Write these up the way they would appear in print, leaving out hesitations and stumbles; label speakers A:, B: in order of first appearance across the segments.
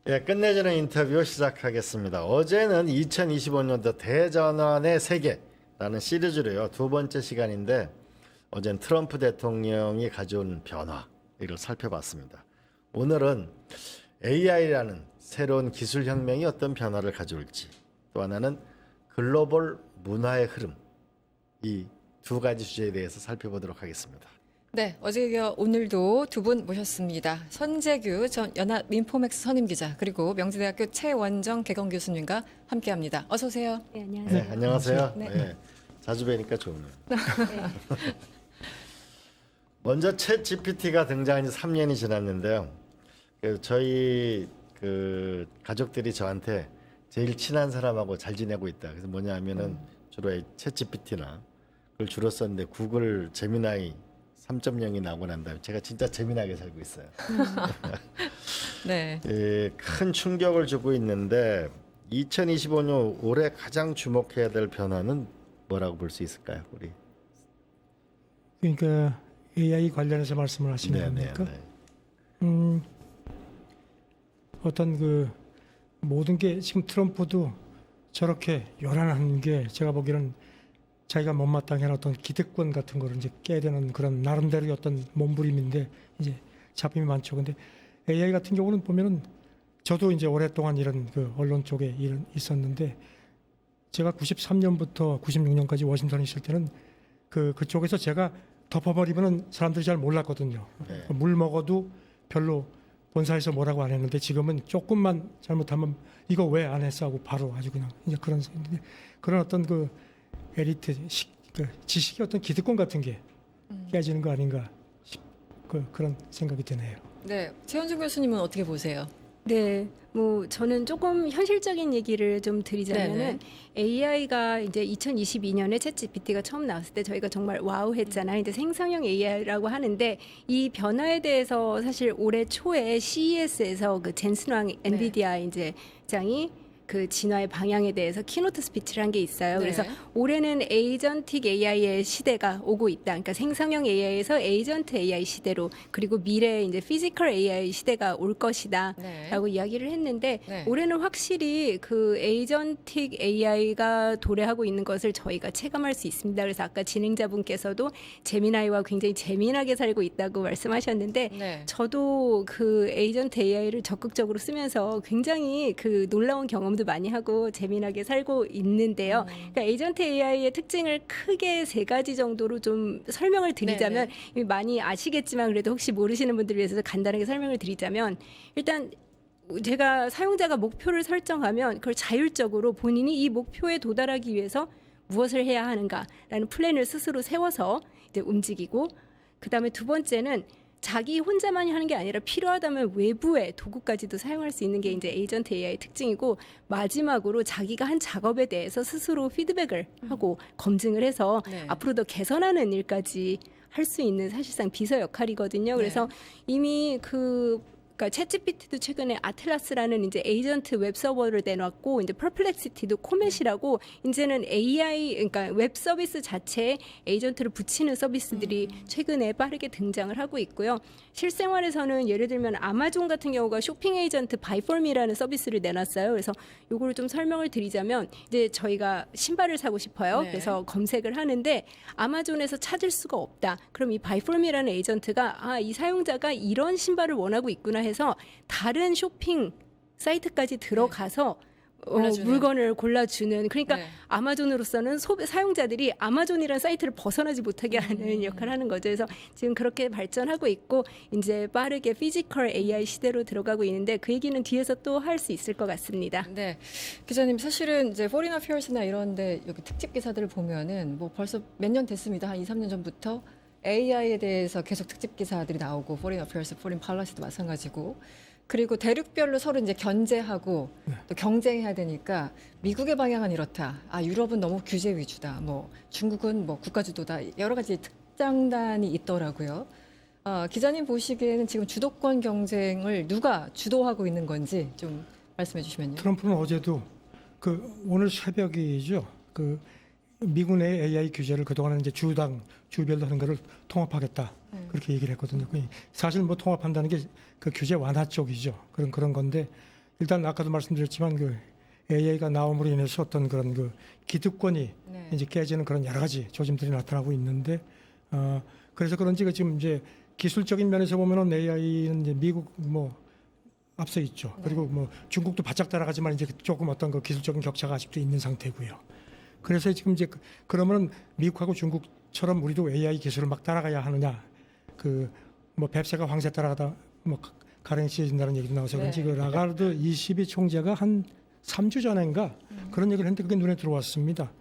A: 예, 끝내주는 인터뷰 시작하겠습니다. 어제는 2025년도 대전환의 세계라는 시리즈로요. 두 번째 시간인데 어제는 트럼프 대통령이 가져온 변화 이걸 살펴봤습니다. 오늘은 AI라는 새로운 기술 혁명이 어떤 변화를 가져올지, 또 하나는 글로벌 문화의 흐름, 이 두 가지 주제에 대해서 살펴보도록 하겠습니다.
B: 네, 어제 이어 오늘도 두 분 모셨습니다. 선재규 전 연합인포맥스 선임기자, 그리고 명지대학교 최원정 개공 교수님과 함께합니다. 어서 오세요.
C: 네, 안녕하세요.
A: 네, 안녕하세요.
B: 네.
A: 네, 자주 뵈니까 좋네요. 먼저 챗 GPT가 등장한 지 3년이 지났는데요. 저희 가족들이 저한테 제일 친한 사람하고 잘 지내고 있다. 그래서 뭐냐 하면은 주로 챗 GPT나 그걸 주로 썼는데 구글 제미나이 3.0이 나오고 난 다음에 제가 진짜 재미나게 살고 있어요.
B: 네.
A: 예, 큰 충격을 주고 있는데 2025년 올해 가장 주목해야 될 변화는 뭐라고 볼 수 있을까요, 우리?
D: 그러니까 AI 관련해서 말씀을 하시는 겁니까? 어떤 그 모든 게 지금 트럼프도 저렇게 요란한 게 제가 보기에는 자기가 못마땅해 어떤 기득권 같은 거를 이제 깨야 되는 그런 나름대로의 어떤 몸부림인데 이제 잡힘이 많죠. 근데 AI 같은 경우는 보면은 저도 이제 오랫동안 이런 그 언론 쪽에 일은 있었는데 제가 93년부터 96년까지 워싱턴에 있을 때는 그쪽에서 제가 덮어버리면은 사람들이 잘 몰랐거든요.
A: 네.
D: 물 먹어도 별로 본사에서 뭐라고 안 했는데 지금은 조금만 잘못하면 이거 왜 안 했어 하고 바로 아주 그냥 이제 그런 생각인데 그런 어떤 그 엘리트 지식의 어떤 기득권 같은 게 깨지는 거 아닌가 그런 생각이 드네요.
B: 네, 최원정 교수님은 어떻게 보세요?
C: 네, 뭐 저는 조금 현실적인 얘기를 좀 드리자면은 AI가 이제 2022년에 챗GPT가 처음 나왔을 때 저희가 정말 와우 했잖아요. 이제 생성형 AI라고 하는데 이 변화에 대해서 사실 올해 초에 CES에서 그 젠슨 왕 엔비디아 이제 장이 그 진화의 방향에 대해서 키노트 스피치를 한 게 있어요.
B: 네.
C: 그래서 올해는 에이전틱 AI의 시대가 오고 있다. 그러니까 생성형 AI에서 에이전트 AI 시대로, 그리고 미래에 이제 피지컬 AI 시대가 올 것이다.
B: 네.
C: 라고 이야기를 했는데
B: 네.
C: 올해는 확실히 그 에이전틱 AI가 도래하고 있는 것을 저희가 체감할 수 있습니다. 그래서 아까 진행자분께서도 제미나이와 굉장히 재미나게 살고 있다고 말씀하셨는데
B: 네.
C: 저도 그 에이전트 AI를 적극적으로 쓰면서 굉장히 그 놀라운 경험도 많이 하고 재미나게 살고 있는데요. 그러니까 에이전트 AI의 특징을 크게 세 가지 정도로 좀 설명을 드리자면 이미 많이 아시겠지만 그래도 혹시 모르시는 분들을 위해서 간단하게 설명을 드리자면 일단 제가 사용자가 목표를 설정하면 그걸 자율적으로 본인이 이 목표에 도달하기 위해서 무엇을 해야 하는가라는 플랜을 스스로 세워서 이제 움직이고, 그다음에 두 번째는 자기 혼자만이 하는 게 아니라 필요하다면 외부의 도구까지도 사용할 수 있는 게 이제 에이전트 AI의 특징이고, 마지막으로 자기가 한 작업에 대해서 스스로 피드백을 하고 검증을 해서
B: 네.
C: 앞으로 더 개선하는 일까지 할 수 있는 사실상 비서 역할이거든요. 그래서 이미 그러니까 챗GPT도 최근에 아틀라스라는 이제 에이전트 웹 서버를 내놨고, 이제 퍼플렉시티도 코멧이라고 이제는 AI, 그러니까 웹 서비스 자체에 에이전트를 붙이는 서비스들이 최근에 빠르게 등장을 하고 있고요. 실생활에서는 예를 들면 아마존 같은 경우가 쇼핑 에이전트 바이폴미라는 서비스를 내놨어요. 그래서 요거를 좀 설명을 드리자면 이제 저희가 신발을 사고 싶어요.
B: 네.
C: 그래서 검색을 하는데 아마존에서 찾을 수가 없다. 그럼 이 바이폴미라는 에이전트가 이 사용자가 이런 신발을 원하고 있구나 해서 다른 쇼핑 사이트까지 들어가서
B: 골라주는.
C: 물건을 골라주는, 그러니까
B: 네.
C: 아마존으로서는 사용자들이 아마존이라는 사이트를 벗어나지 못하게 하는 역할을 하는 거죠. 그래서 지금 그렇게 발전하고 있고 이제 빠르게 피지컬 AI 시대로 들어가고 있는데 그 얘기는 뒤에서 또 할 수 있을 것 같습니다.
B: 네, 기자님, 사실은 이제 포린 어피어스나 이런데 여기 특집 기사들을 보면은 뭐 벌써 몇 년 됐습니다. 한 2, 3년 전부터 AI에 대해서 계속 특집 기사들이 나오고, 포린 어피어스, 포린 팔러시도 마찬가지고, 그리고 대륙별로 서로 이제 견제하고 또 경쟁해야 되니까 미국의 방향은 이렇다. 유럽은 너무 규제 위주다. 뭐 중국은 뭐 국가주도다. 여러 가지 특장단이 있더라고요. 기자님 보시기에는 지금 주도권 경쟁을 누가 주도하고 있는 건지 좀 말씀해 주시면요.
D: 트럼프는 어제도 오늘 새벽이죠. 미군의 AI 규제를 그동안은 이제 주별로 하는 거를 통합하겠다. 그렇게 얘기를 했거든요. 사실 뭐 통합한다는 게 그 규제 완화 쪽이죠. 그런 건데 일단 아까도 말씀드렸지만 그 AI가 나옴으로 인해서 어떤 그런 그 기득권이
B: 네.
D: 이제 깨지는 그런 여러 가지 조짐들이 나타나고 있는데 그래서 그런지 그 지금 이제 기술적인 면에서 보면은 AI는 이제 미국 뭐 앞서 있죠.
B: 네.
D: 그리고 뭐 중국도 바짝 따라가지만 이제 조금 어떤 그 기술적인 격차가 아직도 있는 상태고요. 그래서 지금 이제 그러면은 미국하고 중국처럼 우리도 AI 기술을 막 따라가야 하느냐? 그 뭐 뱁새가 황새 따라가다 뭐 가랭이 씌어진다는 얘기도 나와서 그런지
B: 네.
D: 그 라가르드 22 총재가 한 3주 전인가 그런 얘기를 했는데 그게 눈에 들어왔습니다.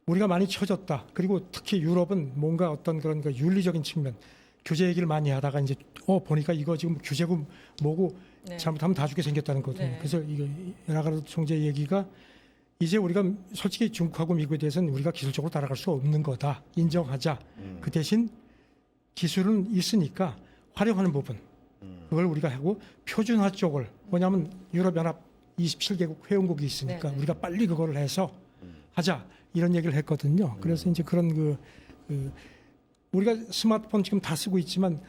D: 우리가 많이 처졌다. 그리고 특히 유럽은 뭔가 어떤 그런 그 윤리적인 측면 규제 얘기를 많이 하다가 이제 보니까 이거 지금 규제고 뭐고
B: 네.
D: 잘못하면 다 죽게 생겼다는 거거든요.
B: 네.
D: 그래서 이거 라가르드 총재 얘기가 이제 우리가 솔직히 중국하고 미국에 대해서는 우리가 기술적으로 따라갈 수 없는 거다. 인정하자. 그 대신 기술은 있으니까 활용하는 부분 그걸 우리가 하고 표준화 쪽을 뭐냐면 유럽연합 27개국 회원국이 있으니까
B: 네네.
D: 우리가 빨리 그거를 해서 하자 이런 얘기를 했거든요. 그래서 이제 그런 그 우리가 스마트폰 지금 다 쓰고 있지만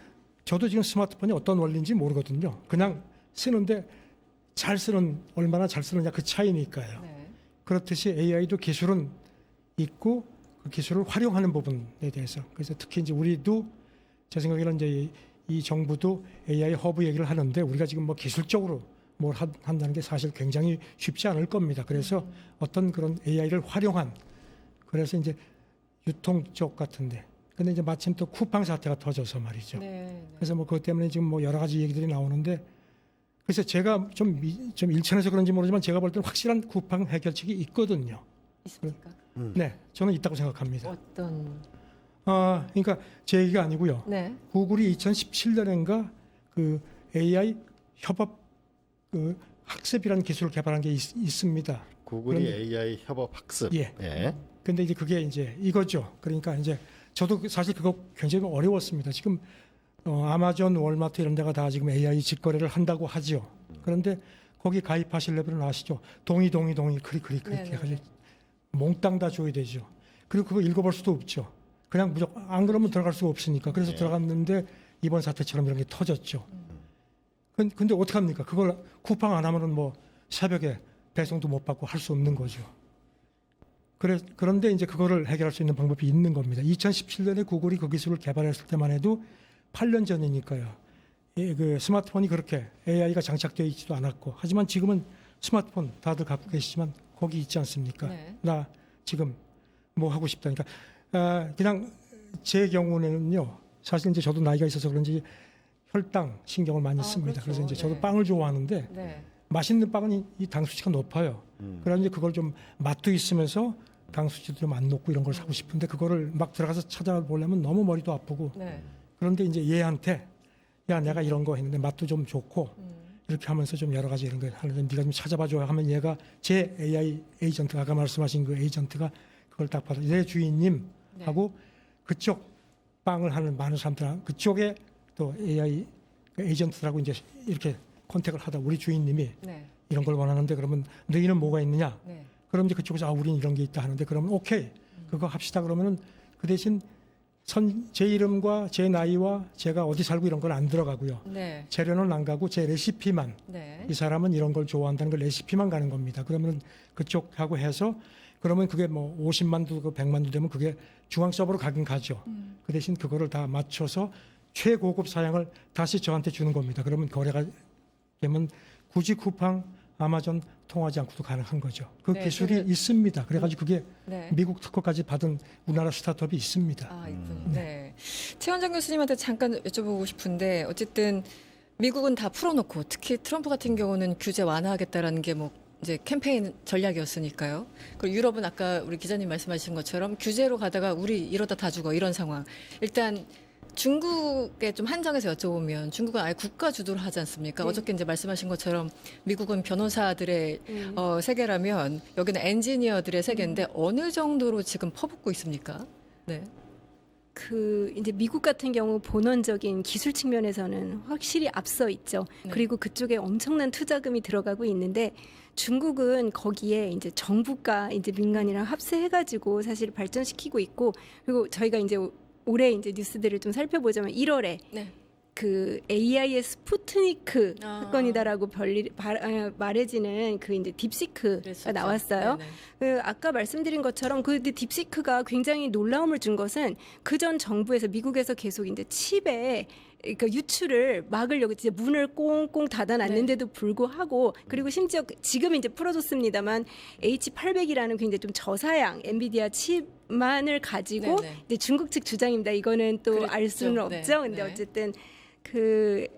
D: 저도 지금 스마트폰이 어떤 원리인지 모르거든요. 그냥 쓰는데 잘 쓰는 얼마나 잘 쓰느냐 그 차이니까요.
B: 네.
D: 그렇듯이 AI도 기술은 있고 그 기술을 활용하는 부분에 대해서 그래서 특히 이제 우리도 제 생각에는 이제 이 정부도 AI 허브 얘기를 하는데 우리가 지금 뭐 기술적으로 뭘 한다는 게 사실 굉장히 쉽지 않을 겁니다. 그래서 어떤 그런 AI를 활용한 그래서 이제 유통 쪽 같은데 근데 이제 마침 또 쿠팡 사태가 터져서 말이죠.
B: 네.
D: 그래서 뭐 그것 때문에 지금 뭐 여러 가지 얘기들이 나오는데 그래서 제가 좀 일천해서 그런지 모르지만 제가 볼 때는 확실한 쿠팡 해결책이 있거든요.
B: 있습니까?
D: 네, 저는 있다고 생각합니다.
B: 어떤?
D: 그러니까 제 얘기가 아니고요.
B: 네.
D: 구글이 2017년인가 그 AI 협업 그 학습이라는 기술을 개발한 게 있습니다.
A: 구글이
D: 그런데-
A: AI 협업 학습.
D: 예.
A: 예.
D: 근데 이제 그게 이제 이거죠. 그러니까 이제 저도 사실 그거 굉장히 어려웠습니다. 지금 아마존, 월마트 이런 데가 다 지금 AI 직거래를 한다고 하죠. 그런데 거기 가입하시려면 아시죠? 동의 클릭
B: 네네.
D: 해가지고 몽땅 다 줘야 되죠. 그리고 그거 읽어볼 수도 없죠. 그냥 무조건 안 그러면 들어갈 수가 없으니까. 그래서
A: 네.
D: 들어갔는데 이번 사태처럼 이런 게 터졌죠. 근데 어떻게 합니까? 그걸 쿠팡 안 하면은 뭐 새벽에 배송도 못 받고 할 수 없는 거죠. 그런데 이제 그거를 해결할 수 있는 방법이 있는 겁니다. 2017년에 구글이 그 기술을 개발했을 때만 해도 8년 전이니까요. 그 스마트폰이 그렇게 AI가 장착되어 있지도 않았고 하지만 지금은 스마트폰 다들 갖고 계시지만 거기 있지 않습니까?
B: 네.
D: 나 지금 뭐 하고 싶다니까 그냥 제 경우는요. 사실 이제 저도 나이가 있어서 그런지 혈당 신경을 많이 씁니다.
B: 그렇죠.
D: 그래서 이제 저도
B: 네.
D: 빵을 좋아하는데
B: 네.
D: 맛있는 빵은 이 당 수치가 높아요. 그래서 이제 그걸 좀 맛도 있으면서 당 수치도 좀 안 높고 이런 걸 사고 싶은데 그거를 막 들어가서 찾아보려면 너무 머리도 아프고
B: 네.
D: 그런데 이제 얘한테 야 내가 이런 거 했는데 맛도 좀 좋고 이렇게 하면서 좀 여러 가지 이런 거 하는데 네가 좀 찾아봐줘야 하면 얘가 제 AI 에이전트 아까 말씀하신 그 에이전트가 그걸 딱 받아 내 주인님
B: 네.
D: 하고 그쪽 빵을 하는 많은 사람들 그쪽에 또 AI 에이전트라고 이제 이렇게 컨택을 하다 우리 주인님이
B: 네.
D: 이런 걸 원하는데 그러면 너희는 뭐가 있느냐?
B: 네.
D: 그럼 이제 그쪽에서 우리는 이런 게 있다 하는데 그러면 오케이 그거 합시다 그러면은 그 대신 제 이름과 제 나이와 제가 어디 살고 이런 건 안 들어가고요.
B: 네.
D: 재료는 안 가고 제 레시피만
B: 네.
D: 이 사람은 이런 걸 좋아한다는 걸 레시피만 가는 겁니다. 그러면 그쪽하고 해서 그러면 그게 뭐 50만도 그 100만도 되면 그게 중앙 서버로 가긴 가죠. 그 대신 그거를 다 맞춰서 최고급 사양을 다시 저한테 주는 겁니다. 그러면 거래가 되면 굳이 쿠팡, 아마존 통하지 않고도 가능한 거죠. 그
B: 네,
D: 기술이
B: 그게-
D: 있습니다. 그래가지고 그게
B: 네.
D: 미국 특허까지 받은 우리나라 스타트업이 있습니다.
B: 아, 있군요. 네. 최원장 교수님한테 잠깐 여쭤보고 싶은데 어쨌든 미국은 다 풀어놓고 특히 트럼프 같은 경우는 규제 완화하겠다라는 게 뭐 이제 캠페인 전략이었으니까요. 그리고 유럽은 아까 우리 기자님 말씀하신 것처럼 규제로 가다가 우리 이러다 다 죽어 이런 상황. 일단 중국에 좀 한정해서 여쭤보면 중국은 아예 국가 주도를 하지 않습니까?
C: 네.
B: 어저께 이제 말씀하신 것처럼 미국은 변호사들의 세계라면 여기는 엔지니어들의 세계인데 어느 정도로 지금 퍼붓고 있습니까? 네.
C: 그 이제 미국 같은 경우 본원적인 기술 측면에서는 확실히 앞서 있죠.
B: 네.
C: 그리고 그쪽에 엄청난 투자금이 들어가고 있는데 중국은 거기에 이제 정부가 이제 민간이랑 합세해가지고 사실 발전시키고 있고 그리고 저희가 이제 올해 이제 뉴스들을 좀 살펴보자면 1월에
B: 네.
C: 그 AI의 스푸트니크
B: 아.
C: 사건이다라고 말해지는 그 이제 딥시크가
B: 그랬었죠.
C: 나왔어요.
B: 네네.
C: 그 아까 말씀드린 것처럼 그 딥시크가 굉장히 놀라움을 준 것은 그 전 정부에서 미국에서 계속 이제 칩에 그 유출을 막으려고 이제 문을 꽁꽁 닫아놨는데도 불구하고 그리고 심지어 지금 이제 풀어줬습니다만 H800이라는 굉장히 좀 저사양 엔비디아 칩만을 가지고
B: 네네.
C: 이제 중국 측 주장입니다. 이거는 또 알
B: 그랬죠.
C: 수는
B: 네.
C: 없죠. 근데
B: 네.
C: 어쨌든 그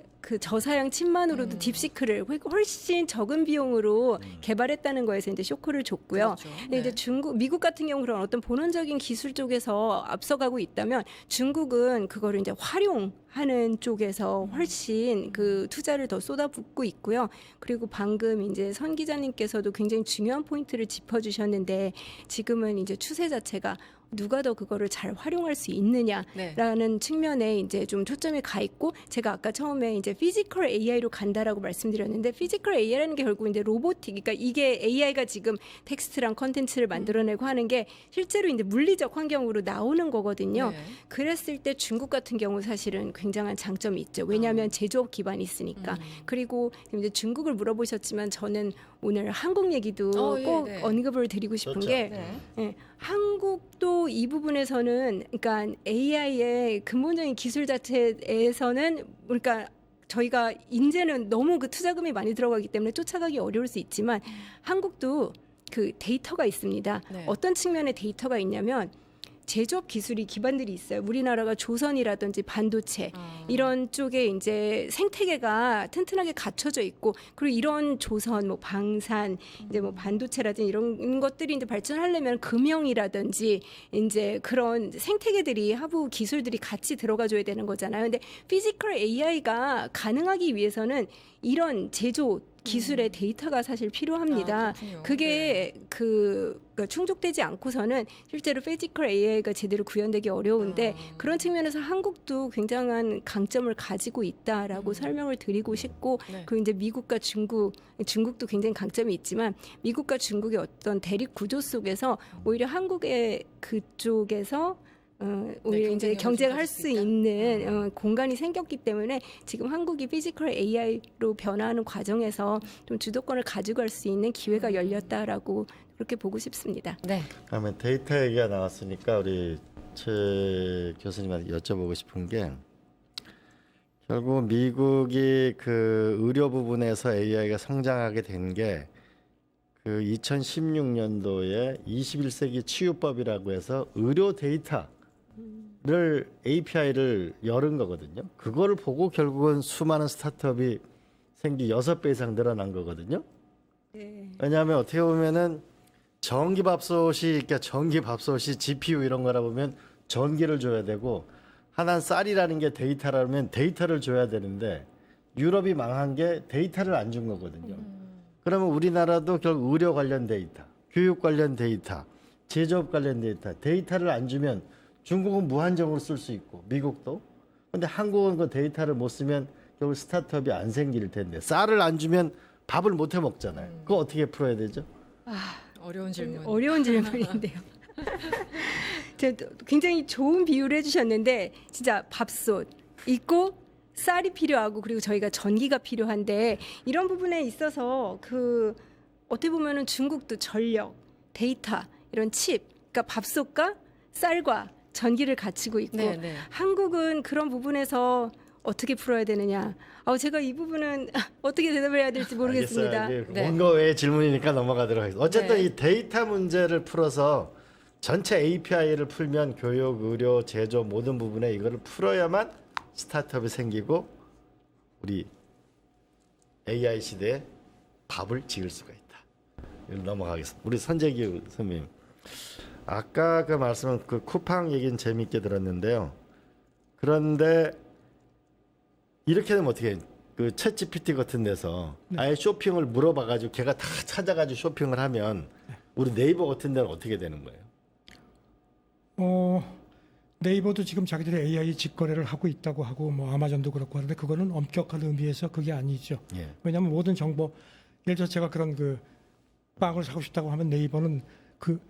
C: 저사양 칩만으로도 딥시크를 훨씬 적은 비용으로 개발했다는 거에서 이제 쇼크를 줬고요.
B: 그렇죠.
C: 근데 이제
B: 네.
C: 미국 같은 경우 그런 어떤 본원적인 기술 쪽에서 앞서가고 있다면 중국은 그거를 이제 활용하는 쪽에서 훨씬 그 투자를 더 쏟아붓고 있고요. 그리고 방금 이제 선 기자님께서도 굉장히 중요한 포인트를 짚어주셨는데 지금은 이제 추세 자체가 누가 더 그거를 잘 활용할 수 있느냐라는
B: 네.
C: 측면에 이제 좀 초점이 가 있고 제가 아까 처음에 이제 피지컬 AI로 간다라고 말씀드렸는데 피지컬 AI라는 게 결국 이제 로보틱 그러니까 이게 AI가 지금 텍스트랑 컨텐츠를 만들어내고 하는 게 실제로 이제 물리적 환경으로 나오는 거거든요.
B: 네.
C: 그랬을 때 중국 같은 경우 사실은 굉장한 장점이 있죠. 왜냐하면 제조업 기반이 있으니까. 그리고 이제 중국을 물어보셨지만 저는 오늘 한국 얘기도
B: 예,
C: 꼭
B: 네.
C: 언급을 드리고 싶은
A: 좋죠.
C: 게
B: 네.
C: 예, 한국도 이 부분에서는 그러니까 AI의 근본적인 기술 자체에서는 그러니까 저희가 이제는 너무 그 투자금이 많이 들어가기 때문에 쫓아가기 어려울 수 있지만 한국도 그 데이터가 있습니다.
B: 네.
C: 어떤 측면의 데이터가 있냐면 제조업 기술이 기반들이 있어요. 우리나라가 조선이라든지 반도체 이런 쪽에 이제 생태계가 튼튼하게 갖춰져 있고 그리고 이런 조선 뭐 방산 이제 뭐 반도체라든지 이런 것들이 이제 발전하려면 금형이라든지 이제 그런 생태계들이 하부 기술들이 같이 들어가줘야 되는 거잖아요. 근데 피지컬 AI가 가능하기 위해서는 이런 제조 기술의 데이터가 사실 필요합니다.
B: 그렇군요.
C: 그게 그러니까 충족되지 않고서는 실제로 피지컬 AI가 제대로 구현되기 어려운데 그런 측면에서 한국도 굉장한 강점을 가지고 있다라고 설명을 드리고 싶고
B: 네.
C: 그리고 이제 미국과 중국도 굉장히 강점이 있지만 미국과 중국의 어떤 대립 구조 속에서 오히려 한국의 그쪽에서 오히려 이제
B: 경쟁력을
C: 경쟁을
B: 좀
C: 할
B: 가질 수
C: 수
B: 있다?
C: 있는 공간이 생겼기 때문에 지금 한국이 피지컬 AI로 변화하는 과정에서 좀 주도권을 가지고 갈 수 있는 기회가 열렸다라고 그렇게 보고 싶습니다.
B: 네.
A: 그러면 데이터 얘기가 나왔으니까 우리 최 교수님한테 여쭤보고 싶은 게 결국 미국이 그 의료 부분에서 AI가 성장하게 된 게 그 2016년도에 21세기 치유법이라고 해서 의료 데이터를 API를 열은 거거든요. 그거를 보고 결국은 수많은 스타트업이 6배 이상 늘어난 거거든요.
C: 네.
A: 왜냐하면 어떻게 보면은 전기밥솥이 GPU 이런 거라 보면 전기를 줘야 되고 하나는 쌀이라는 게 데이터라면 데이터를 줘야 되는데 유럽이 망한 게 데이터를 안 준 거거든요. 그러면 우리나라도 결국 의료 관련 데이터, 교육 관련 데이터, 제조업 관련 데이터를 안 주면 중국은 무한정으로 쓸 수 있고 미국도. 근데 한국은 그 데이터를 못 쓰면 결국 스타트업이 안 생길 텐데 쌀을 안 주면 밥을 못 해 먹잖아요. 그거 어떻게 풀어야 되죠?
B: 어려운 질문.
C: 어려운 질문인데요. 굉장히 좋은 비유를 해주셨는데 진짜 밥솥 있고 쌀이 필요하고 그리고 저희가 전기가 필요한데 이런 부분에 있어서 그 어떻게 보면은 중국도 전력, 데이터 이런 칩, 그러니까 밥솥과 쌀과 전기를 갖추고 있고
B: 네, 네.
C: 한국은 그런 부분에서 어떻게 풀어야 되느냐. 제가 이 부분은 어떻게 대답을 해야 될지 모르겠습니다.
A: 알겠어요.
B: 네.
A: 원고 외의 질문이니까 넘어가도록 하겠습니다. 어쨌든
B: 네.
A: 이 데이터 문제를 풀어서 전체 API를 풀면 교육, 의료, 제조 모든 부분에 이거를 풀어야만 스타트업이 생기고 우리 AI 시대에 밥을 지을 수가 있다. 이걸 넘어가겠습니다. 우리 선재기 선생님. 아까 그 말씀은 그 쿠팡 얘기는 재미있게 들었는데요. 그런데 이렇게 되면 어떻게 해요? 그 챗GPT 같은 데서 아예 쇼핑을 물어봐가지고 걔가 다 찾아가지고 쇼핑을 하면 우리 네이버 같은 데는 어떻게 되는 거예요?
D: 네이버도 지금 자기들이 AI 직거래를 하고 있다고 하고 뭐 아마존도 그렇고 하는데 그거는 엄격한 의미에서 그게 아니죠.
A: 예.
D: 왜냐하면 모든 정보 예를 들어 제가 그런 그 빵을 사고 싶다고 하면 네이버는 그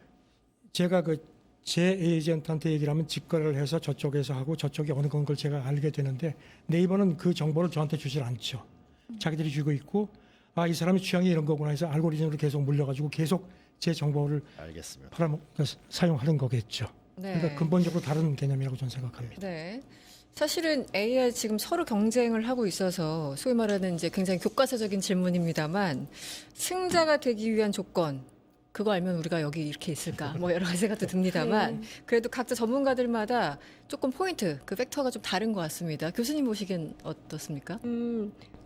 D: 제가 그 제 에이전트한테 얘기를 하면 직거래를 해서 저쪽에서 하고 저쪽이 어느 건 걸 제가 알게 되는데 네이버는 그 정보를 저한테 주질 않죠. 자기들이 주고 있고 이 사람의 취향이 이런 거구나 해서 알고리즘으로 계속 물려가지고 계속 제 정보를
A: 알겠습니다.
D: 사용하는 거겠죠.
B: 네.
D: 그러니까 근본적으로 다른 개념이라고 저는 생각합니다.
B: 네. 사실은 AI 지금 서로 경쟁을 하고 있어서 소위 말하는 이제 굉장히 교과서적인 질문입니다만 승자가 되기 위한 조건 그거 알면 우리가 여기 이렇게 있을까 뭐 여러 가지 생각도 듭니다만 그래도 각자 전문가들마다 조금 포인트 그 팩터가 좀 다른 것 같습니다. 교수님 보시기엔 어떻습니까?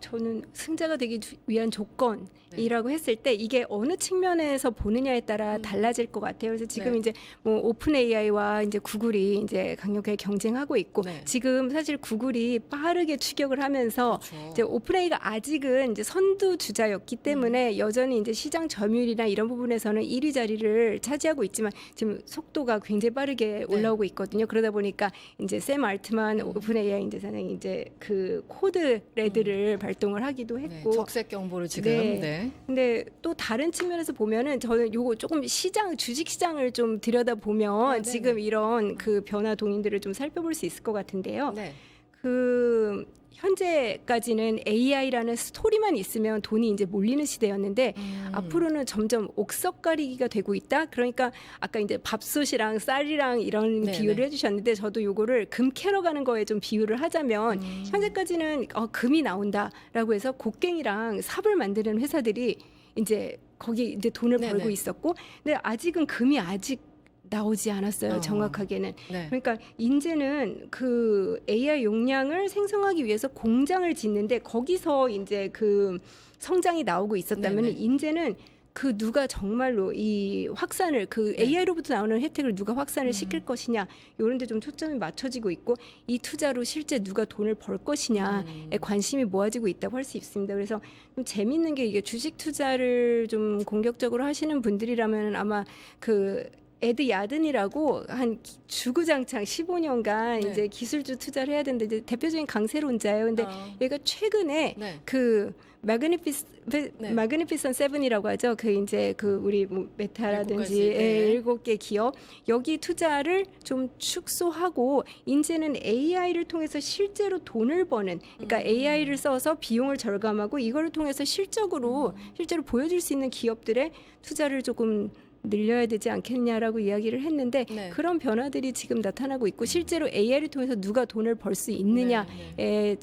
C: 저는 승자가 되기 위한 조건이라고 했을 때 이게 어느 측면에서 보느냐에 따라 달라질 것 같아요. 그래서 지금
B: 네.
C: 이제 뭐 오픈 AI와 이제 구글이 이제 강력하게 경쟁하고 있고
B: 네.
C: 지금 사실 구글이 빠르게 추격을 하면서
B: 그렇죠.
C: 이제 오픈 AI가 아직은 이제 선두 주자였기 때문에 여전히 이제 시장 점유율이나 이런 부분에서는 1위 자리를 차지하고 있지만 지금 속도가 굉장히 빠르게 올라오고 있거든요. 그러다 보니까 이제 샘 알트만 오픈 AI 이제 사장이 이제 그 코드 레드를 발동을 하기도
B: 네,
C: 했고
B: 적색 경보를 지금
C: 네.
B: 네.
C: 근데 또 다른 측면에서 보면은 저는 요거 조금 시장 주식 시장을 좀 들여다 보면
B: 네네.
C: 지금 이런 그 변화 동인들을 좀 살펴볼 수 있을 것 같은데요.
B: 네.
C: 그 현재까지는 AI라는 스토리만 있으면 돈이 이제 몰리는 시대였는데 앞으로는 점점 옥석가리기가 되고 있다. 그러니까 아까 이제 밥솥이랑 쌀이랑 이런
B: 네네.
C: 비유를 해주셨는데 저도 요거를 금 캐러 가는 거에 좀 비유를 하자면 현재까지는 금이 나온다라고 해서 곡괭이랑 삽을 만드는 회사들이 이제 거기 이제 돈을
B: 네네.
C: 벌고 있었고, 근데 아직은 금이 아직 나오지 않았어요. 정확하게는.
B: 네.
C: 그러니까 이제는 그 AI 용량을 생성하기 위해서 공장을 짓는데 거기서 이제 그 성장이 나오고 있었다면
B: 네네.
C: 이제는 그 누가 정말로 이 확산을 그
B: 네.
C: AI로부터 나오는 혜택을 누가 확산을 시킬 것이냐 이런 데 좀 초점이 맞춰지고 있고 이 투자로 실제 누가 돈을 벌 것이냐에 관심이 모아지고 있다고 할 수 있습니다. 그래서 좀 재밌는 게 이게 주식 투자를 좀 공격적으로 하시는 분들이라면 아마 그 에드 야든이라고 한 주구장창 15년간
B: 네.
C: 이제 기술주 투자를 해야 되는데 이제 대표적인 강세론자예요. 근데 얘가 최근에
B: 네.
C: 그 마그니피선 세븐이라고 하죠. 그 이제 그 우리 뭐 메타라든지
B: 일곱 가지, 네.
C: 7개 기업 여기 투자를 좀 축소하고 이제는 AI를 통해서 실제로 돈을 버는 그러니까 AI를 써서 비용을 절감하고 이거를 통해서 실적으로 실제로 보여줄 수 있는 기업들의 투자를 조금 늘려야 되지 않겠냐라고 이야기를 했는데
B: 네.
C: 그런 변화들이 지금 나타나고 있고 실제로 AI를 통해서 누가 돈을 벌 수 있느냐에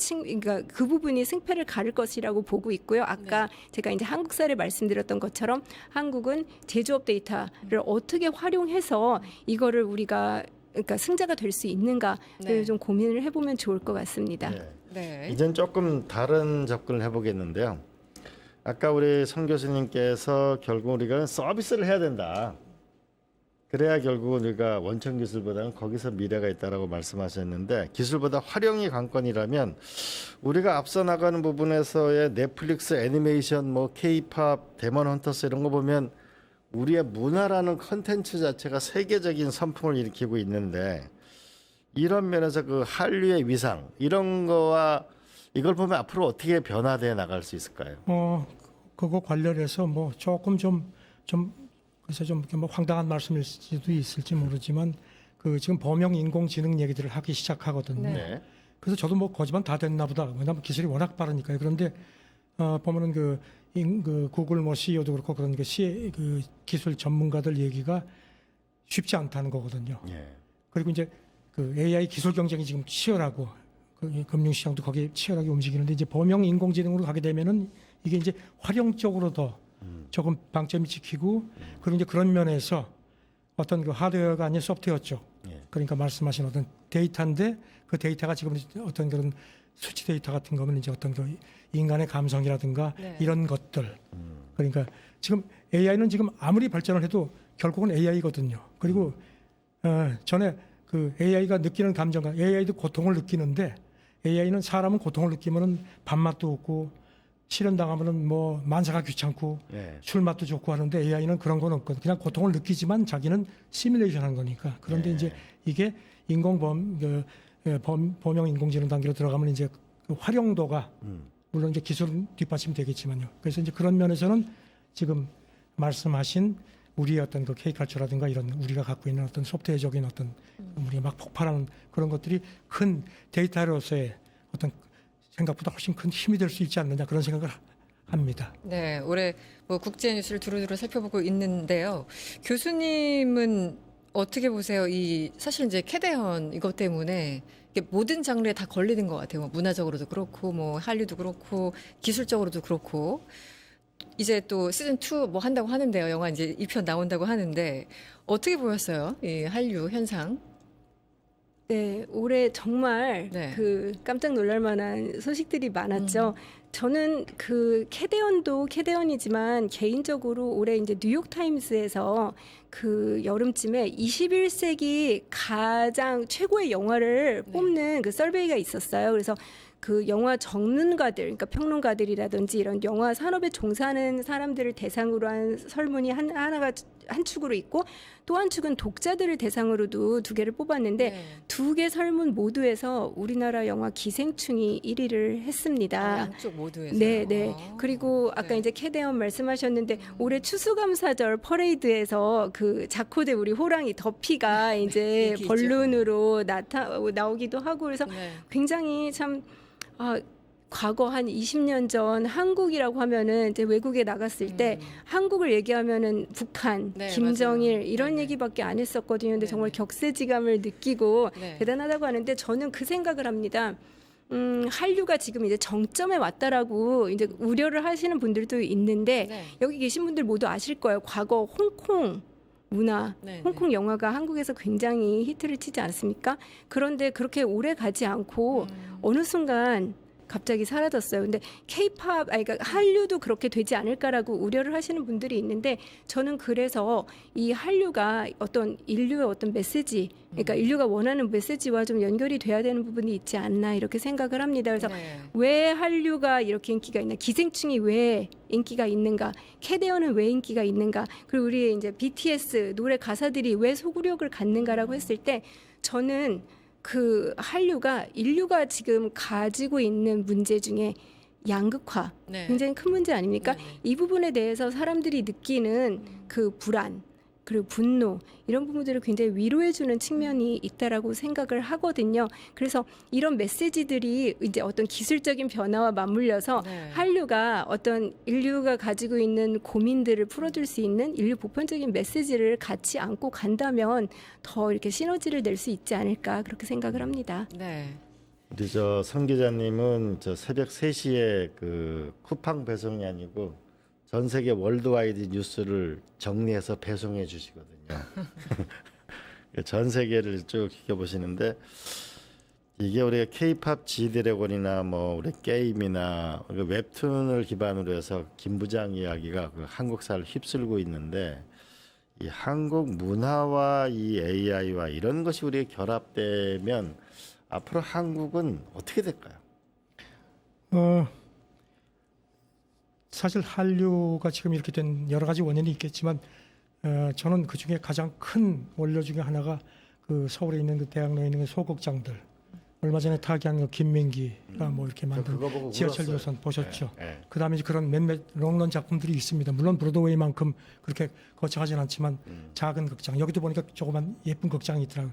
C: 그러니까 그 부분이 승패를 가를 것이라고 보고 있고요. 아까 제가 이제 한국 사례 말씀드렸던 것처럼 한국은 제조업 데이터를 어떻게 활용해서 이거를 우리가 그러니까 승자가 될 수 있는가를
B: 네.
C: 좀 고민을 해보면 좋을 것 같습니다.
A: 네.
B: 네.
A: 이젠 조금 다른 접근을 해보겠는데요. 아까 우리 성 교수님께서 결국 우리가 서비스를 해야 된다. 그래야 결국 우리가 원천 기술보다는 거기서 미래가 있다라고 말씀하셨는데 기술보다 활용이 관건이라면 우리가 앞서 나가는 부분에서의 넷플릭스 애니메이션, 뭐 K-팝, 데몬 헌터스 이런 거 보면 우리의 문화라는 컨텐츠 자체가 세계적인 선풍을 일으키고 있는데 이런 면에서 그 한류의 위상 이런 거와 이걸 보면 앞으로 어떻게 변화돼 나갈 수 있을까요?
D: 그거 관련해서 뭐 조금 좀 그래서 좀 뭐 황당한 말씀일 수도 있을지 모르지만 그 지금 범용 인공지능 얘기들을 하기 시작하거든요.
B: 네.
D: 그래서 저도 뭐 거지만 다 됐나 보다. 왜냐하면 기술이 워낙 빠르니까요. 그런데 보면은 그 구글 뭐 CEO도 그렇고 그런 그 기술 전문가들 얘기가 쉽지 않다는 거거든요.
A: 예.
D: 그리고 이제 그 AI 기술 경쟁이 지금 치열하고 그 금융시장도 거기에 치열하게 움직이는데 이제 범용 인공지능으로 가게 되면은 이게 이제 활용적으로 더 조금 방점이 찍히고 그리고 이제 그런 면에서 어떤 그 하드웨어가 아닌 소프트웨어 쪽
A: 예.
D: 그러니까 말씀하신 어떤 데이터인데 그 데이터가 지금 어떤 그런 수치 데이터 같은 거면 이제 어떤 그 인간의 감성이라든가
B: 네.
D: 이런 것들 그러니까 지금 AI는 지금 아무리 발전을 해도 결국은 AI거든요. 그리고 전에 그 AI가 느끼는 감정과 AI도 고통을 느끼는데 AI는 사람은 고통을 느끼면은 밥맛도 없고 실현당하면은 뭐 만사가 귀찮고
A: 예.
D: 술 맛도 좋고 하는데 AI는 그런 건 없거든. 그냥 고통을 느끼지만 자기는 시뮬레이션 한 거니까. 그런데
A: 예.
D: 이제 이게 범용 인공지능 단계로 들어가면 이제 그 활용도가 물론 이제 기술은 뒷받침 되겠지만요. 그래서 이제 그런 면에서는 지금 말씀하신 우리의 어떤 그 K컬처라든가 이런 우리가 갖고 있는 어떤 소프트웨어적인 어떤 우리가 막 폭발하는 그런 것들이 큰 데이터로서의 어떤 생각보다 훨씬 큰 힘이 될 수 있지 않느냐 그런 생각을 합니다.
B: 네, 올해 뭐 국제 뉴스를 두루두루 살펴보고 있는데요. 교수님은 어떻게 보세요? 이 사실 이제 캐대헌 이것 때문에 이게 모든 장르에 다 걸리는 것 같아요. 뭐 문화적으로도 그렇고, 뭐 한류도 그렇고, 기술적으로도 그렇고. 이제 또 시즌 2 뭐 한다고 하는데요. 영화 이제 2편 나온다고 하는데 어떻게 보였어요? 이 한류 현상?
C: 네, 올해 정말
B: 네.
C: 그 깜짝 놀랄 만한 소식들이 많았죠. 저는 그 캐대헌도 캐대헌이지만 개인적으로 올해 이제 뉴욕 타임스에서 그 여름쯤에 21세기 가장 최고의 영화를
B: 네.
C: 뽑는 그 서베이가 있었어요. 그래서 그 영화 전문가들, 그러니까 평론가들이라든지 이런 영화 산업에 종사하는 사람들을 대상으로 한 설문이 하나가 한 축으로 있고 또 한 축은 독자들을 대상으로도 2개를 뽑았는데
B: 네.
C: 2개 설문 모두에서 우리나라 영화 기생충이 1위를 했습니다.
B: 양쪽 모두에서.
C: 네, 네. 그리고 아까
B: 네.
C: 이제 캐대헌 말씀하셨는데 올해 추수감사절 퍼레이드에서 그 자코대 우리 호랑이 더피가 이제
B: 인기 있죠.
C: 벌룬으로 나오기도 하고 그래서
B: 네.
C: 굉장히 참 과거 한 20년 전 한국이라고 하면은 이제 외국에 나갔을 때 한국을 얘기하면은 북한,
B: 네,
C: 김정일
B: 맞아요.
C: 이런
B: 네네.
C: 얘기밖에 안 했었거든요. 근데
B: 네네.
C: 정말 격세지감을 느끼고
B: 네.
C: 대단하다고 하는데 저는 그 생각을 합니다. 한류가 지금 이제 정점에 왔다라고 이제 우려를 하시는 분들도 있는데
B: 네.
C: 여기 계신 분들 모두 아실 거예요. 과거 홍콩 문화,
B: 네,
C: 홍콩 영화가 한국에서 굉장히 히트를 치지 않습니까? 그런데 그렇게 오래 가지 않고 어느 순간 갑자기 사라졌어요. 근데 K-팝, 그러니까 한류도 그렇게 되지 않을까라고 우려를 하시는 분들이 있는데 저는 그래서 이 한류가 어떤 인류의 어떤 메시지, 그러니까 인류가 원하는 메시지와 좀 연결이 돼야 되는 부분이 있지 않나 이렇게 생각을 합니다. 그래서
B: 네.
C: 왜 한류가 이렇게 인기가 있나? 기생충이 왜 인기가 있는가? 캐대헌은 왜 인기가 있는가? 그리고 우리 이제 BTS 노래 가사들이 왜 소구력을 갖는가라고 했을 때 저는 그 한류가 인류가 지금 가지고 있는 문제 중에 양극화
B: 네.
C: 굉장히 큰 문제 아닙니까?
B: 네네.
C: 이 부분에 대해서 사람들이 느끼는 그 불안 그리고 분노 이런 부분들을 굉장히 위로해주는 측면이 있다라고 생각을 하거든요. 그래서 이런 메시지들이 이제 어떤 기술적인 변화와 맞물려서
B: 네.
C: 한류가 어떤 인류가 가지고 있는 고민들을 풀어줄 수 있는 인류 보편적인 메시지를 같이 안고 간다면 더 이렇게 시너지를 낼 수 있지 않을까 그렇게 생각을 합니다.
B: 네.
A: 우리 성 기자님은 저 새벽 3시에 그 쿠팡 배송이 아니고 전 세계 월드와이드 뉴스를 정리해서 배송해 주시거든요. 전 세계를 쭉 지켜보시는데 이게 우리가 K-팝 G드래곤이나 뭐 우리 게임이나 웹툰을 기반으로 해서 김 부장 이야기가 그 한국사를 휩쓸고 있는데 이 한국 문화와 이 AI와 이런 것이 우리가 결합되면 앞으로 한국은 어떻게 될까요?
D: 사실 한류가 지금 이렇게 된 여러 가지 원인이 있겠지만 저는 그 중에 가장 큰 원료 중에 하나가 그 서울에 있는 그 대학로에 있는 그 소극장들 얼마 전에 타기한 그 김민기가 뭐 이렇게 만든
A: 그거 보고
D: 지하철
A: 울었어요.
D: 노선 보셨죠?
A: 네, 네.
D: 그다음에 이제 그런 몇몇 롱런 작품들이 있습니다. 물론 브로드웨이만큼 그렇게 거창하진 않지만 작은 극장 여기도 보니까 조그만 예쁜 극장이 있더라고요.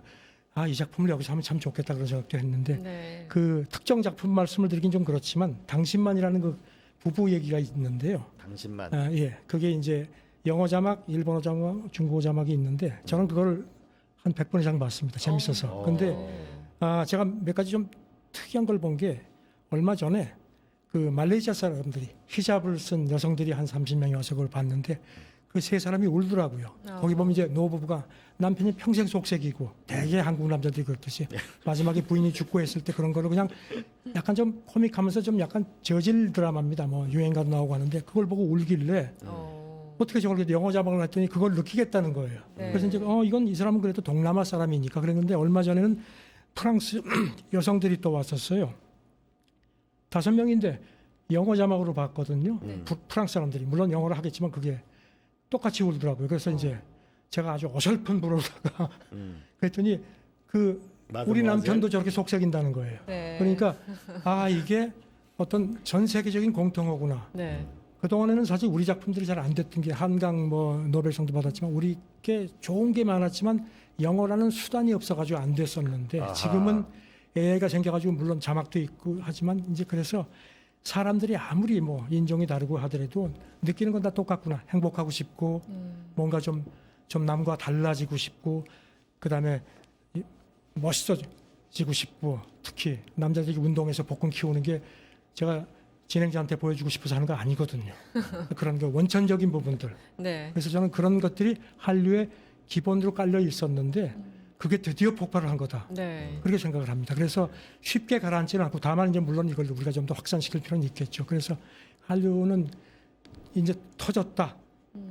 D: 이 작품을 여기서 하면 참 좋겠다 그런 생각도 했는데
B: 네.
D: 그 특정 작품 말씀을 드리긴 좀 그렇지만 당신만이라는 그 부부 얘기가 있는데요.
A: 당신만.
D: 예, 그게 이제 영어 자막, 일본어 자막, 중국어 자막이 있는데 저는 그걸 한 100번 이상 봤습니다. 재밌어서. 근데 제가 몇 가지 좀 특이한 걸 본 게 얼마 전에 그 말레이시아 사람들이 히잡을 쓴 여성들이 한 30명이 와서 그걸 봤는데 그 세 사람이 울더라고요. 거기 보면 이제 노부부가 남편이 평생 속색이고 대개 한국 남자들이 그렇듯이 마지막에 부인이 죽고 했을 때 그런 거를 그냥 약간 좀 코믹하면서 좀 약간 저질 드라마입니다. 뭐 유행가도 나오고 하는데 그걸 보고 울길래 어떻게 저걸 영어 자막을 했더니 그걸 느끼겠다는 거예요.
B: 네.
D: 그래서 이제 이건 이 사람은 그래도 동남아 사람이니까 그랬는데 얼마 전에는 프랑스 여성들이 또 왔었어요. 5명인데 영어 자막으로 봤거든요. 프랑스 사람들이 물론 영어를 하겠지만 그게 똑같이 울더라고요. 그래서 이제 제가 아주 어설픈 불어다가 그랬더니 그 우리 남편도 저렇게 속삭인다는 거예요.
B: 네.
D: 그러니까 이게 어떤 전 세계적인 공통어구나.
B: 네.
D: 그동안에는 사실 우리 작품들이 잘 안 됐던 게 한강 뭐 노벨상도 받았지만 우리 게 좋은 게 많았지만 영어라는 수단이 없어가지고 안 됐었는데
A: 아하.
D: 지금은 AI가 생겨가지고 물론 자막도 있고 하지만 이제 그래서 사람들이 아무리 뭐 인종이 다르고 하더라도 느끼는 건 다 똑같구나. 행복하고 싶고 뭔가 좀 남과 달라지고 싶고 그다음에 멋있어지고 싶고 특히 남자들이 운동해서 복근 키우는 게 제가 진행자한테 보여주고 싶어서 하는 거 아니거든요. 그런 그 원천적인 부분들.
B: 네.
D: 그래서 저는 그런 것들이 한류에 기본으로 깔려 있었는데 그게 드디어 폭발을 한 거다.
B: 네.
D: 그렇게 생각을 합니다. 그래서 쉽게 가라앉지는 않고 다만 이제 물론 이걸 우리가 좀 더 확산시킬 필요는 있겠죠. 그래서 한류는 이제 터졌다.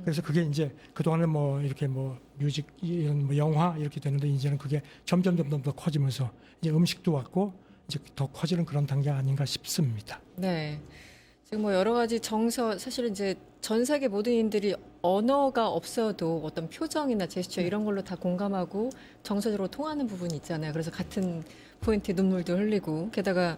D: 그래서 그게 이제 그동안은 뭐 이렇게 뭐 뮤직 이런 뭐 영화 이렇게 되는데 이제는 그게 점점 더 커지면서 이제 음식도 왔고 이제 더 커지는 그런 단계 아닌가 싶습니다.
B: 네. 지금 뭐 여러 가지 정서, 사실은 이제 전 세계 모든인들이 언어가 없어도 어떤 표정이나 제스처 이런 걸로 다 공감하고 정서적으로 통하는 부분이 있잖아요. 그래서 같은 포인트에 눈물도 흘리고, 게다가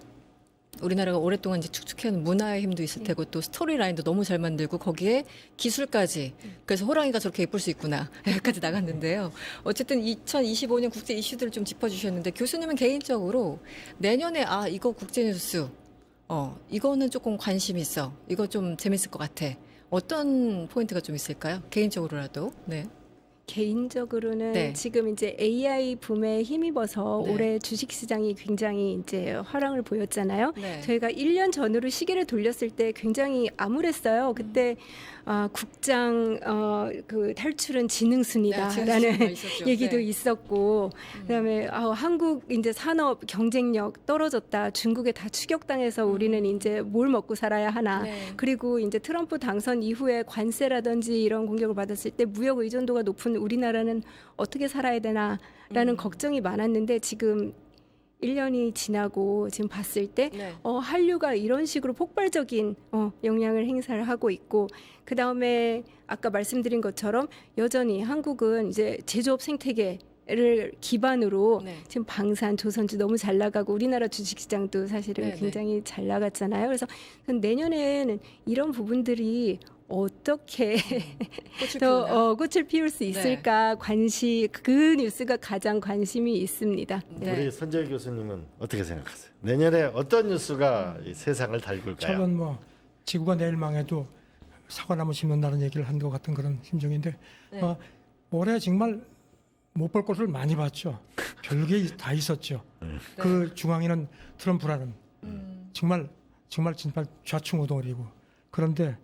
B: 우리나라가 오랫동안 이제 축축해온 문화의 힘도 있을 테고 또 스토리 라인도 너무 잘 만들고 거기에 기술까지, 그래서 호랑이가 저렇게 예쁠 수 있구나 여기까지 나갔는데요. 어쨌든 2025년 국제 이슈들을 좀 짚어주셨는데, 교수님은 개인적으로 내년에 이거 국제뉴스 이거는 조금 관심 있어, 이거 좀 재밌을 것 같아, 어떤 포인트가 좀 있을까요? 개인적으로라도. 네.
C: 개인적으로는
B: 네.
C: 지금 이제 AI 붐에 힘입어서
B: 네.
C: 올해 주식 시장이 굉장히 이제 화랑을 보였잖아요.
B: 네.
C: 저희가 1년 전으로 시계를 돌렸을 때 굉장히 암울했어요. 그때 국장 그 탈출은 지능순이다라는 얘기도 있었고, 그다음에 한국 이제 산업 경쟁력 떨어졌다. 중국에 다 추격당해서 우리는 이제 뭘 먹고 살아야 하나.
B: 네.
C: 그리고 이제 트럼프 당선 이후에 관세라든지 이런 공격을 받았을 때 무역 의존도가 높은 우리나라는 어떻게 살아야 되나라는 걱정이 많았는데, 지금 1년이 지나고 지금 봤을 때
B: 네.
C: 한류가 이런 식으로 폭발적인 영향을 행사를 하고 있고, 그 다음에 아까 말씀드린 것처럼 여전히 한국은 이제 제조업 생태계를 기반으로
B: 네.
C: 지금 방산, 조선주 너무 잘 나가고 우리나라 주식시장도 사실은
B: 네네.
C: 굉장히 잘 나갔잖아요. 그래서 내년에는 이런 부분들이 어떻게
B: 꽃을
C: 더
B: 피우나?
C: 꽃을 피울 수 있을까 그 뉴스가 가장 관심이 있습니다.
B: 네.
A: 우리 선재 교수님은 어떻게 생각하세요? 내년에 어떤 뉴스가 이 세상을 달굴까요?
D: 저는 뭐 지구가 내일 망해도 사과나무 심는다는 얘기를 한 것 같은 그런 심정인데
B: 네.
D: 올해 정말 못 볼 것을 많이 봤죠. 별게 다 있었죠. 그 중앙에는 트럼프라는 정말 좌충우돌이고, 그런데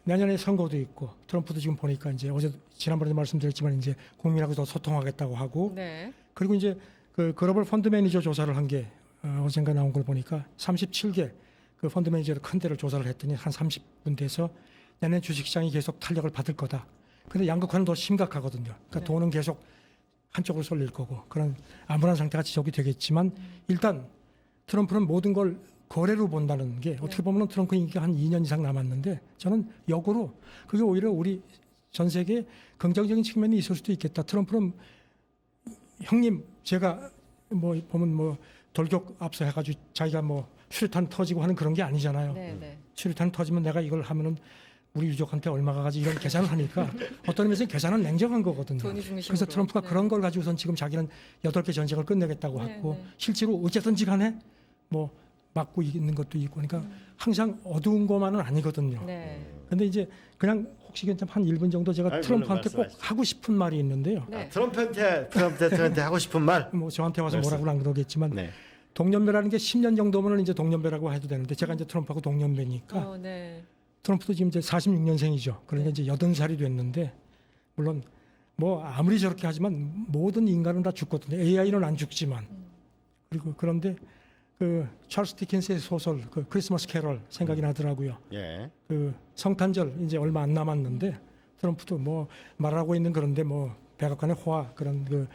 D: 내년에 선거도 있고 트럼프도 지금 보니까 이제 지난번에도 말씀드렸지만 이제 국민하고 더 소통하겠다고 하고,
B: 네.
D: 그리고 이제 그 글로벌 펀드 매니저 조사를 한 게 어젠가 나온 걸 보니까 37개 그 펀드 매니저를 큰 데를 조사를 했더니 한 30군데에서 내년 주식시장이 계속 탄력을 받을 거다. 근데 양극화는 더 심각하거든요. 그러니까
B: 네.
D: 돈은 계속 한쪽으로 쏠릴 거고 그런 암울한 상태가 지속이 되겠지만, 일단 트럼프는 모든 걸 거래로 본다는 게 어떻게 보면 트럼프 임기가 한 2년 이상 남았는데, 저는 역으로 그게 오히려 우리 전 세계에 긍정적인 측면이 있을 수도 있겠다. 트럼프는 형님 제가 뭐 보면 뭐 돌격 앞서 해가지고 자기가 뭐 수류탄 터지고 하는 그런 게 아니잖아요.
B: 네. 네.
D: 수류탄 터지면 내가 이걸 하면은 우리 유족한테 얼마가 가지 이런 계산을 하니까 어떤 의미에서 계산은 냉정한 거거든요.
B: 돈이 중심으로.
D: 그래서 트럼프가
B: 네.
D: 그런 걸 가지고선 지금 자기는 8개 전쟁을 끝내겠다고
B: 네,
D: 했고,
B: 네.
D: 실제로 어쨌든지 간에 뭐 막고 있는 것도 있고, 그러니까 항상 어두운 것만은 아니거든요.
B: 네.
D: 근데 이제 그냥 혹시 괜찮으면 한 1분 정도 제가
A: 아이,
D: 트럼프한테
A: 물론
D: 꼭
A: 말씀하시죠.
D: 하고 싶은 말이 있는데요.
B: 네.
A: 트럼프 대통령한테 하고 싶은 말.
D: 뭐 저한테 와서
A: 말씀.
D: 뭐라고는 안 그러겠지만
A: 네.
D: 동년배라는 게 10년 정도면 이제 동년배라고 해도 되는데, 제가 이제 트럼프하고 동년배니까
B: 네.
D: 트럼프도 지금 이제 46년생이죠. 그러니까 이제 80살이 됐는데, 물론 뭐 아무리 저렇게 하지만 모든 인간은 다 죽거든요. AI는 안 죽지만. 그리고 그런데 그 찰스 디킨스의 소설 그 크리스마스 캐럴 생각이 나더라고요.
A: 예.
D: 그 성탄절 이제 얼마 안 남았는데 트럼프도 뭐 말하고 있는 그런데 뭐 백악관의 호화 그런 그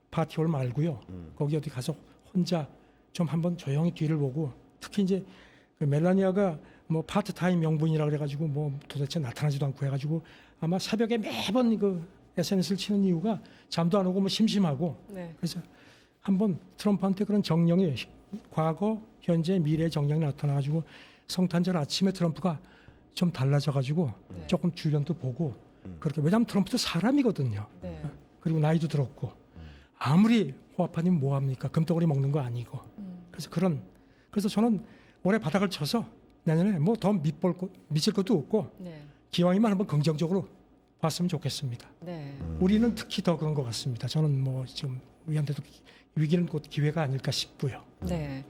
D: 파티홀 말고요. 거기 어디 가서 혼자 좀 한번 조용히 뒤를 보고, 특히 이제 그 멜라니아가 뭐 파트타임 명분이라 그래가지고 뭐 도대체 나타나지도 않고 해가지고 아마 새벽에 매번 그 SNS를 치는 이유가 잠도 안 오고 뭐 심심하고,
B: 네.
D: 그래서 한번 트럼프한테 그런 정령이 과거, 현재, 미래의 정령이 나타나가지고 성탄절 아침에 트럼프가 좀 달라져가지고
B: 네.
D: 조금 주변도 보고 그렇게 왜냐하면 트럼프도 사람이거든요.
B: 네.
D: 그리고 나이도 들었고 아무리 호화파님 뭐합니까? 금덩어리 먹는 거 아니고. 그래서 저는 올해 바닥을 쳐서 내년에 뭐 더 미칠 것도 없고
B: 네.
D: 기왕이면 한번 긍정적으로 봤으면 좋겠습니다.
B: 네.
D: 우리는 특히 더 그런 것 같습니다. 저는 뭐 지금 우리한테도 위기는 곧 기회가 아닐까 싶고요.
B: 네.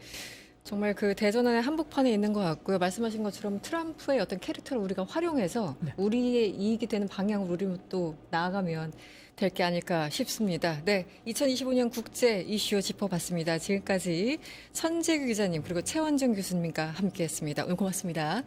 B: 정말 그 대전환의 한복판에 있는 것 같고요. 말씀하신 것처럼 트럼프의 어떤 캐릭터를 우리가 활용해서
D: 네.
B: 우리의 이익이 되는 방향으로 우리 또 나아가면 될 게 아닐까 싶습니다. 네, 2025년 국제 이슈 짚어봤습니다. 지금까지 천재규 기자님 그리고 최원정 교수님과 함께했습니다. 오늘 고맙습니다.